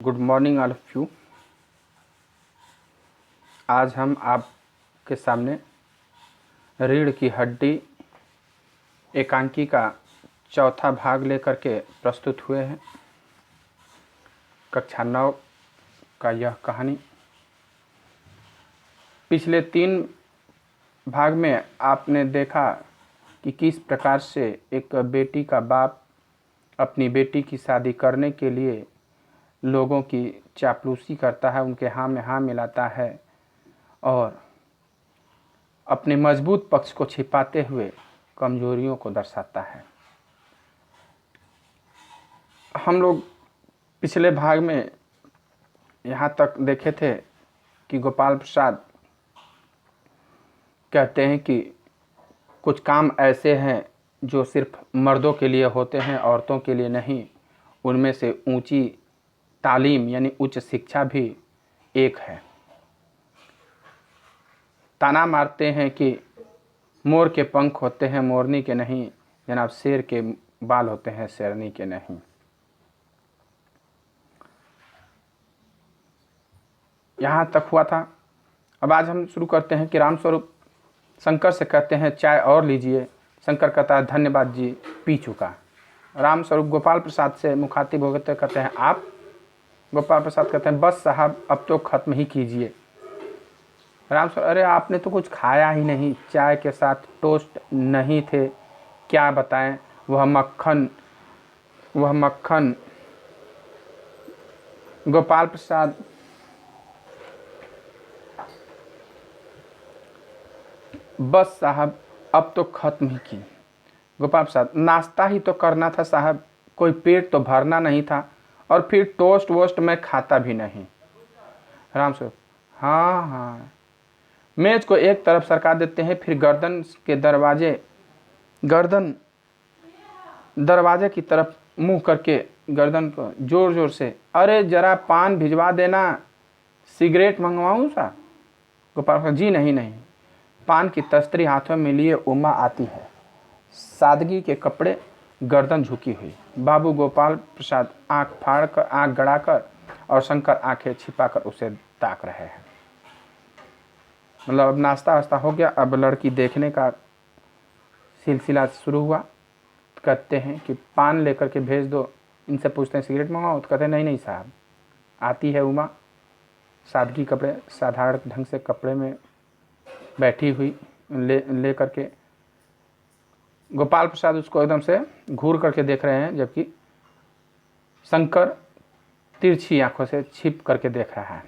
Good morning all of you. आज हम आपके सामने रीढ़ की हड्डी एकांकी का चौथा भाग लेकर के प्रस्तुत हुए हैं। कक्षा 9 का यह कहानी। पिछले 3 भाग में आपने देखा कि किस प्रकार से एक बेटी का बाप अपनी बेटी की शादी करने के लिए लोगों की चापलूसी करता है, उनके हाँ में हाँ मिलाता है और अपने मजबूत पक्ष को छिपाते हुए कमजोरियों को दर्शाता है। हम लोग पिछले भाग में यहाँ तक देखे थे कि गोपाल प्रसाद कहते हैं कि कुछ काम ऐसे हैं जो सिर्फ मर्दों के लिए होते हैं, औरतों के लिए नहीं। उनमें से ऊंची तालीम यानी उच्च शिक्षा भी एक है। ताना मारते हैं कि मोर के पंख होते हैं मोरनी के नहीं, जनाब शेर के बाल होते हैं शेरनी के नहीं। यहाँ तक हुआ था। अब आज हम शुरू करते हैं कि रामस्वरूप शंकर से कहते हैं चाय और लीजिए। शंकर कहता है धन्यवाद जी, पी चुका। रामस्वरूप गोपाल प्रसाद से मुखातिब होते कहते हैं आप। गोपाल प्रसाद कहते हैं बस साहब अब तो ख़त्म ही कीजिए। रामस्वरूप अरे आपने तो कुछ खाया ही नहीं, चाय के साथ टोस्ट नहीं थे, क्या बताएं, वह मक्खन। गोपाल प्रसाद बस साहब अब तो ख़त्म ही की। गोपाल प्रसाद नाश्ता ही तो करना था साहब, कोई पेट तो भरना नहीं था, और फिर टोस्ट वोस्ट मैं खाता भी नहीं। रामस्वरूप हाँ, मेज को एक तरफ सरका देते हैं, फिर गर्दन दरवाजे की तरफ मुंह करके गर्दन को जोर जोर से अरे जरा पान भिजवा देना, सिगरेट मंगवाऊं सा। गोपाल जी नहीं। पान की तस्तरी हाथों में लिए उमा आती है, सादगी के कपड़े, गर्दन झुकी हुई। बाबू गोपाल प्रसाद आंख फाड़कर, आंख गड़ाकर, और शंकर आंखें छिपाकर उसे ताक रहे हैं। मतलब अब नाश्ता वास्ता हो गया, अब लड़की देखने का सिलसिला शुरू हुआ। कहते हैं कि पान लेकर के भेज दो। इनसे पूछते हैं सिगरेट मंगाओ, तो कहते हैं नहीं साहब। आती है उमा, सादगी कपड़े, साधारण ढंग से कपड़े में बैठी हुई, ले करके गोपाल प्रसाद उसको एकदम से घूर करके देख रहे हैं, जबकि शंकर तिरछी आंखों से छिप करके देख रहा है।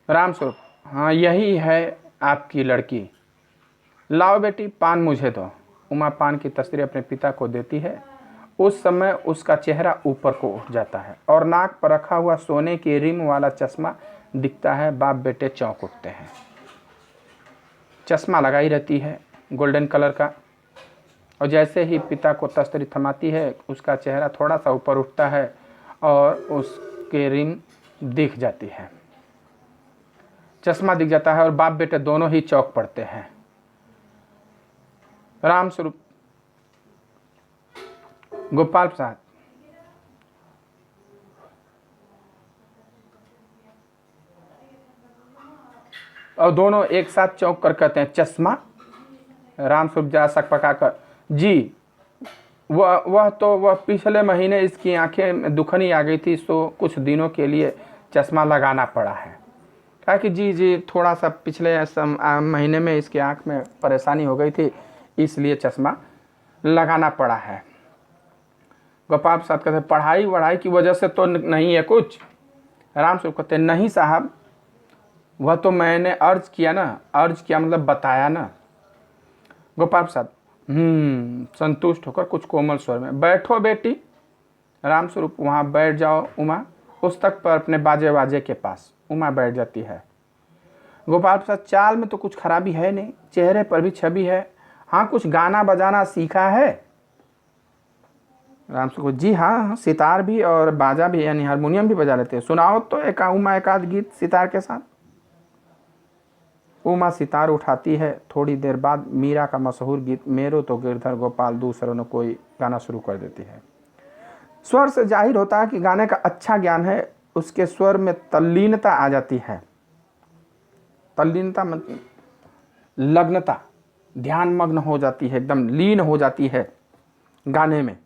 रामस्वरूप हाँ यही है आपकी लड़की, लाओ बेटी पान मुझे दो। उमा पान की तस्वीर अपने पिता को देती है। उस समय उसका चेहरा ऊपर को उठ जाता है और नाक पर रखा हुआ सोने की रिम वाला चश्मा दिखता है। बाप बेटे चौंक उठते हैं। चश्मा लगाई रहती है गोल्डन कलर का, और जैसे ही पिता को तस्तरी थमाती है उसका चेहरा थोड़ा सा ऊपर उठता है और उसके रिम दिख जाती है, चश्मा दिख जाता है, और बाप बेटे दोनों ही चौंक पड़ते हैं। रामस्वरूप गोपाल प्रसाद और दोनों एक साथ चौंक कर कहते हैं चश्मा। रामस्वरूप जरा सक पकाकर जी वह पिछले महीने इसकी आंखें में दुखनी आ गई थी, सो कुछ दिनों के लिए चश्मा लगाना पड़ा है। कहा कि जी थोड़ा सा पिछले महीने में इसकी आंख में परेशानी हो गई थी, इसलिए चश्मा लगाना पड़ा है। गोपाल प्रसाद कहते हैं पढ़ाई वढ़ाई की वजह से तो नहीं है कुछ। रामस्वरूप कहते हैं नहीं साहब, वह तो मैंने अर्ज किया मतलब बताया ना। गोपाल प्रसाद संतुष्ट होकर कुछ कोमल स्वर में बैठो बेटी। रामस्वरूप वहाँ बैठ जाओ उमा, पुस्तक पर अपने बाजे के पास। उमा बैठ जाती है। गोपाल प्रसाद चाल में तो कुछ खराबी है नहीं, चेहरे पर भी छवि है। हाँ कुछ गाना बजाना सीखा है? रामस्वरूप जी हाँ, सितार भी और बाजा भी यानी हारमोनियम भी बजा लेते हैं। सुनाओ तो एक आध गीत सितार के साथ। उमा सितार उठाती है। थोड़ी देर बाद मीरा का मशहूर गीत मेरो तो गिरधर गोपाल दूसरों ने कोई गाना शुरू कर देती है। स्वर से जाहिर होता है कि गाने का अच्छा ज्ञान है, उसके स्वर में तल्लीनता आ जाती है। तल्लीनता मतलब लग्नता, ध्यान मग्न हो जाती है, एकदम लीन हो जाती है गाने में।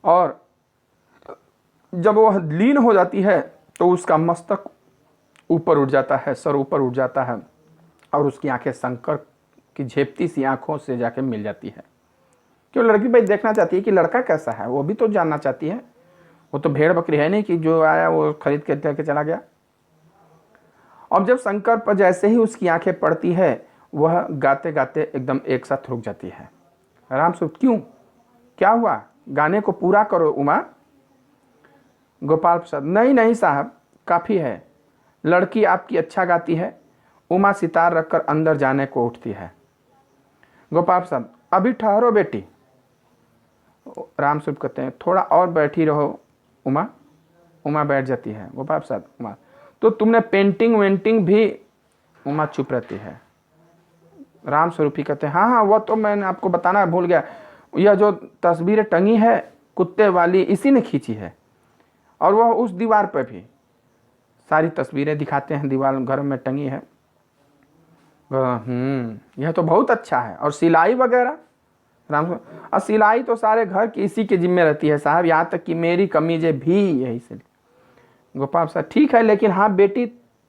और जब वह लीन हो जाती है तो उसका मस्तक ऊपर उठ जाता है, सर ऊपर उठ जाता है, और उसकी आंखें शंकर की झेपती सी आंखों से जाके मिल जाती है। क्यों? लड़की भाई देखना चाहती है कि लड़का कैसा है, वो भी तो जानना चाहती है। वो तो भेड़ बकरी है नहीं कि जो आया वो खरीद के लेके चला गया। और जब शंकर पर जैसे ही उसकी आंखें पड़ती है, वह गाते गाते एकदम एक साथ रुक जाती है। राम से क्यों, क्या हुआ, गाने को पूरा करो उमा। गोपाल प्रसाद, नहीं नहीं साहब, काफ़ी है, लड़की आपकी अच्छा गाती है। उमा सितार रखकर अंदर जाने को उठती है। गोपाल प्रसाद, अभी ठहरो बेटी। राम स्वरूप कहते हैं, थोड़ा और बैठी रहो उमा। उमा बैठ जाती है। गोपाल प्रसाद, उमा, तो तुमने पेंटिंग वेंटिंग भी। उमा चुप रहती है। राम स्वरूप ही कहते हैं, हाँ हाँ, वह तो मैंने आपको बताना भूल गया, यह जो तस्वीरें टंगी है कुत्ते वाली, इसी ने खींची है। और वह उस दीवार पर भी सारी तस्वीरें दिखाते हैं, दीवार घर में टंगी है। यह तो बहुत अच्छा है। और सिलाई वगैरह? राम, और सिलाई तो सारे घर की इसी के जिम्मे रहती है साहब, यहाँ तक कि मेरी कमीजें भी यही से। गोपाल साहब, ठीक है, लेकिन हाँ बेटी,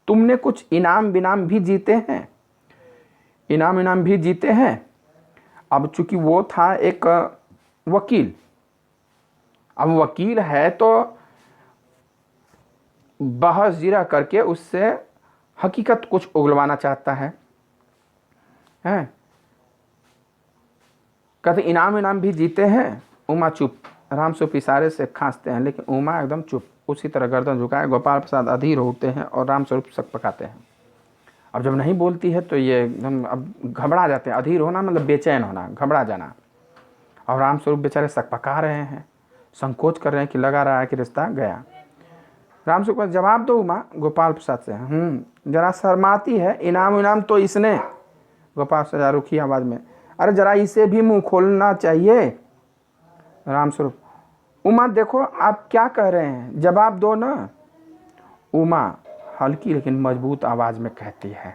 तुमने कुछ इनाम बिनाम भी जीते हैं। इनाम भी जीते हैं। अब चूंकि वो था एक वकील, अब वकील है तो बहस जिरा करके उससे हकीकत कुछ उगलवाना चाहता है। कहते इनाम भी जीते हैं। उमा चुप। राम स्वरूप इशारे से खांसते हैं, लेकिन उमा एकदम चुप, उसी तरह गर्दन झुकाए। गोपाल प्रसाद अधीर होते हैं और राम स्वरूप सक पकाते हैं। अब जब नहीं बोलती है तो ये एकदम अब घबरा जाते हैं। अधीर होना मतलब बेचैन होना, घबरा जाना। और राम स्वरूप बेचारे सक पका रहे हैं, संकोच कर रहे हैं कि लगा रहा है कि रिश्ता गया। राम स्वरूप का जवाब दो उमा। गोपाल प्रसाद से, जरा शर्माती है, इनाम तो इसने। गोपाल प्रसाद रुखी आवाज में, अरे जरा इसे भी मुंह खोलना चाहिए। राम स्वरूप, उमा देखो आप क्या कह रहे हैं, जवाब दो ना। उमा हल्की लेकिन मजबूत आवाज में कहती है,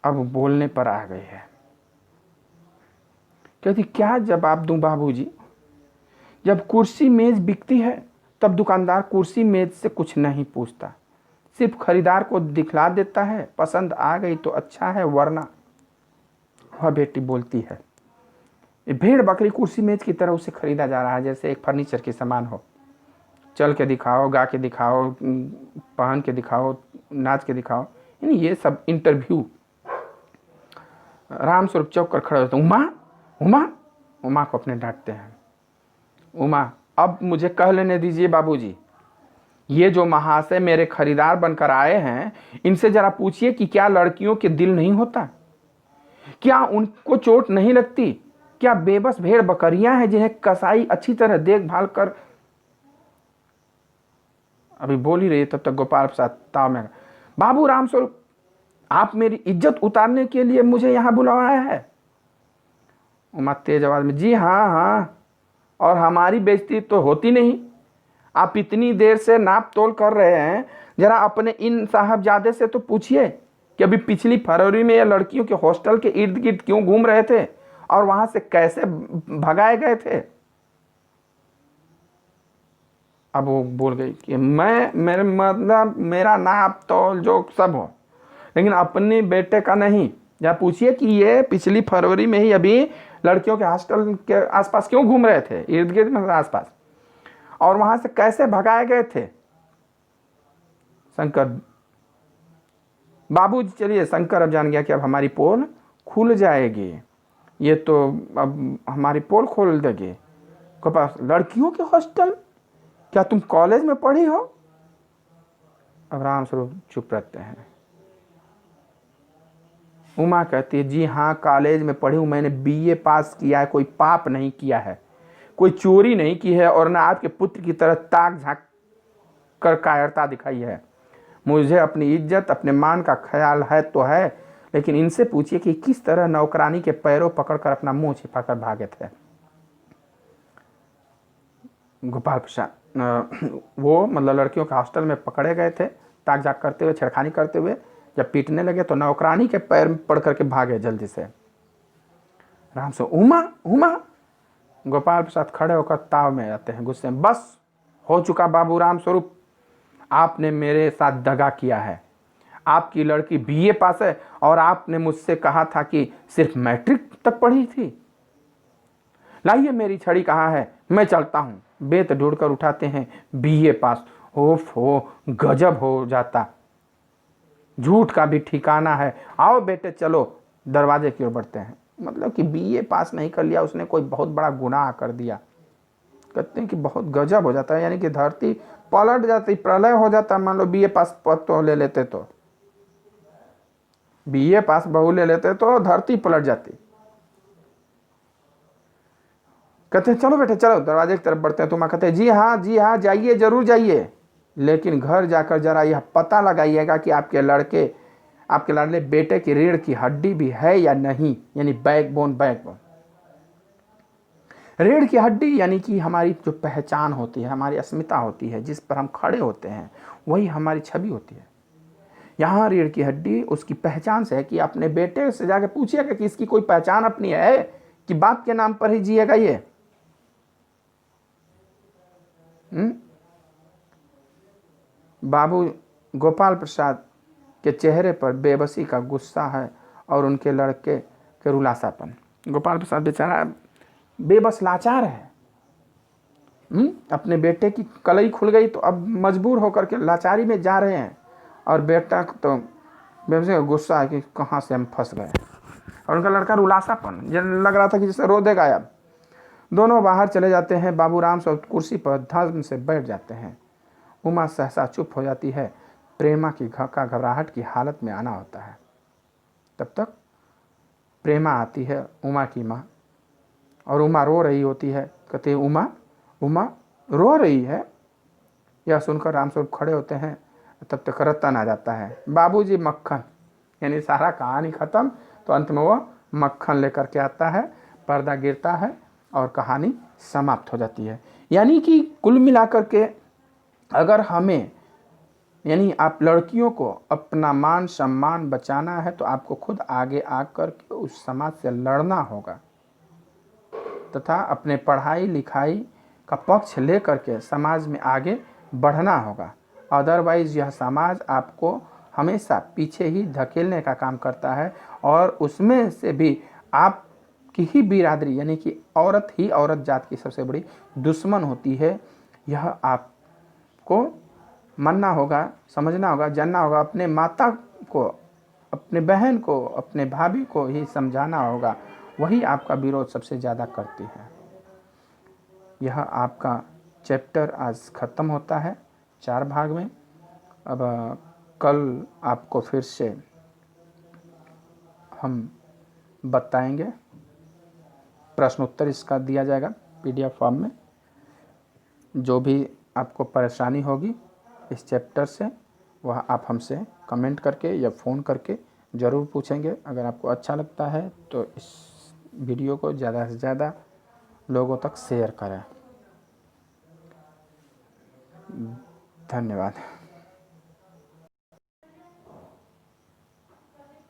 अब बोलने पर आ गई है। कहती, क्या जवाब दूं बाबूजी? जब कुर्सी मेज बिकती है तब दुकानदार कुर्सी मेज से कुछ नहीं पूछता, सिर्फ खरीदार को दिखला देता है, पसंद आ गई तो अच्छा है, वरना। वह बेटी बोलती है, भेड़ बकरी कुर्सी मेज की तरह उसे खरीदा जा रहा है जैसे एक फर्नीचर के सामान हो। चल के दिखाओ, गा के दिखाओ, पहन के दिखाओ, नाच के दिखाओ, यानी ये सब इंटरव्यू। राम स्वरूप चौक कर खड़े होते, उमा उमा। उमा को अपने डांटते हैं। उमा, अब मुझे कह लेने दीजिए बाबूजी, ये जो महाशय मेरे खरीदार बनकर आए हैं, इनसे जरा पूछिए कि क्या लड़कियों के दिल नहीं होता, क्या उनको चोट नहीं लगती, क्या बेबस भेड़ बकरियां हैं जिन्हें कसाई अच्छी तरह देखभाल कर। अभी बोल ही रही है तब तक गोपाल प्रसाद ताव में, बाबू राम स्वरूप, आप मेरी इज्जत उतारने के लिए मुझे यहां बुलाया है। उमा तेज आवाज में, जी हाँ हाँ, और हमारी बेइज्जती तो होती नहीं। आप इतनी देर से नाप तोल कर रहे हैं, जरा अपने इन साहबजादे से तो पूछिए कि अभी पिछली फरवरी में ये लड़कियों के हॉस्टल के इर्द गिर्द क्यों घूम रहे थे और वहां से कैसे भगाए गए थे। अब वो बोल गई कि मेरे मतलब मेरा नाप तोल जो सब हो, लेकिन अपने बेटे का नहीं। या पूछिए कि ये पिछली फरवरी में ही अभी लड़कियों के हॉस्टल के आसपास क्यों घूम रहे थे, इर्द गिर्द में आसपास, और वहां से कैसे भगाए गए थे। शंकर, बाबूजी चलिए, शंकर अब जान गया कि अब हमारी पोल खुल जाएगी, ये तो अब हमारी पोल खोल देगी। पास लड़कियों के हॉस्टल, क्या तुम कॉलेज में पढ़ी हो? अब राम स्वरूप चुप रहते हैं। उमा कहती है, जी हाँ, कॉलेज में पढ़ी हूँ, मैंने बीए पास किया है, कोई पाप नहीं किया है, कोई चोरी नहीं की है, और ना आपके पुत्र की तरह ताक झांक कर कायरता दिखाई है। मुझे अपनी इज्जत अपने मान का ख्याल है तो है, लेकिन इनसे पूछिए कि किस तरह नौकरानी के पैरों पकड़कर अपना मुंह छिपाकर भागे थे। गोपाल प्रसाद वो मतलब लड़कियों के हॉस्टल में पकड़े गए थे, ताक झाक करते हुए, छेड़खानी करते हुए। जब पीटने लगे तो नौकरानी के पैर में पड़ करके भागे जल्दी से। राम से उमा उमा। गोपाल प्रसाद खड़े होकर ताव में जाते हैं गुस्से में। बस हो चुका बाबू राम स्वरूप, आपने मेरे साथ दगा किया है। आपकी लड़की बीए पास है और आपने मुझसे कहा था कि सिर्फ मैट्रिक तक पढ़ी थी। लाइए मेरी छड़ी कहाँ है, मैं चलता हूँ। बेत ढूंढकर उठाते हैं, बीए पास। ओफ हो, गजब हो जाता। झूठ का भी ठिकाना है। आओ बेटे चलो। दरवाजे की ओर बढ़ते हैं। मतलब कि बीए पास नहीं कर लिया उसने, कोई बहुत बड़ा गुनाह कर दिया। कहते हैं कि बहुत गजब हो जाता है, यानी कि धरती पलट जाती, प्रलय हो जाता। मान लो बीए पास पद तो ले लेते, तो बीए पास बहू ले लेते तो धरती पलट जाती। कहते हैं चलो बेटे चलो, दरवाजे की तरफ बढ़ते हैं। तो माँ कहते हैं जी हाँ जाइए, जरूर जाइए, लेकिन घर जाकर जरा यह पता लगाइएगा कि आपके लाडले बेटे की रीढ़ की हड्डी भी है या नहीं, यानी बैकबोन। रीढ़ की हड्डी यानी कि हमारी जो पहचान होती है, हमारी अस्मिता होती है, जिस पर हम खड़े होते हैं, वही हमारी छवि होती है। यहाँ रीढ़ की हड्डी उसकी पहचान से है कि अपने बेटे से जाके पूछिएगा कि इसकी कोई पहचान अपनी है कि बाप के नाम पर ही जिएगा ये। बाबू गोपाल प्रसाद के चेहरे पर बेबसी का गुस्सा है और उनके लड़के के रुलासापन। गोपाल प्रसाद बेचारा बेबस लाचार है। अपने बेटे की कलई खुल गई तो अब मजबूर होकर के लाचारी में जा रहे हैं, और बेटा तो बेबसी का गुस्सा है कि कहाँ से हम फंस गए। और उनका लड़का रुलासापन, लग रहा था कि जैसे रो देगा अब। दोनों बाहर चले जाते हैं। बाबू राम सब कुर्सी पर धर्म से बैठ जाते हैं। उमा सहसा चुप हो जाती है। प्रेमा की घबराहट की हालत में आना होता है। तब तक प्रेमा आती है, उमा की माँ, और उमा रो रही होती है। कहते हैं उमा उमा रो रही है। यह सुनकर रामस्वरूप खड़े होते हैं। तब तक रतन आ जाता है। बाबूजी मक्खन, यानी सारा कहानी खत्म, तो अंत में वो मक्खन लेकर के आता है। पर्दा गिरता है और कहानी समाप्त हो जाती है। यानी कि कुल मिलाकर के अगर हमें, यानी आप लड़कियों को अपना मान सम्मान बचाना है तो आपको खुद आगे आकर के उस समाज से लड़ना होगा, तथा अपने पढ़ाई लिखाई का पक्ष लेकर के समाज में आगे बढ़ना होगा। अदरवाइज यह समाज आपको हमेशा पीछे ही धकेलने का काम करता है, और उसमें से भी आपकी ही बिरादरी, यानी कि औरत ही औरत जात की सबसे बड़ी दुश्मन होती है। यह आपको मानना होगा, समझना होगा, जानना होगा। अपने माता को, अपने बहन को, अपने भाभी को ही समझाना होगा, वही आपका विरोध सबसे ज़्यादा करती है। यह आपका चैप्टर आज ख़त्म होता है 4 भाग में। अब कल आपको फिर से हम बताएंगे, प्रश्न उत्तर इसका दिया जाएगा PDF फॉर्म में। जो भी आपको परेशानी होगी इस चैप्टर से, वह आप हमसे कमेंट करके या फ़ोन करके ज़रूर पूछेंगे। अगर आपको अच्छा लगता है तो इस वीडियो को ज़्यादा से ज़्यादा लोगों तक शेयर करें। धन्यवाद।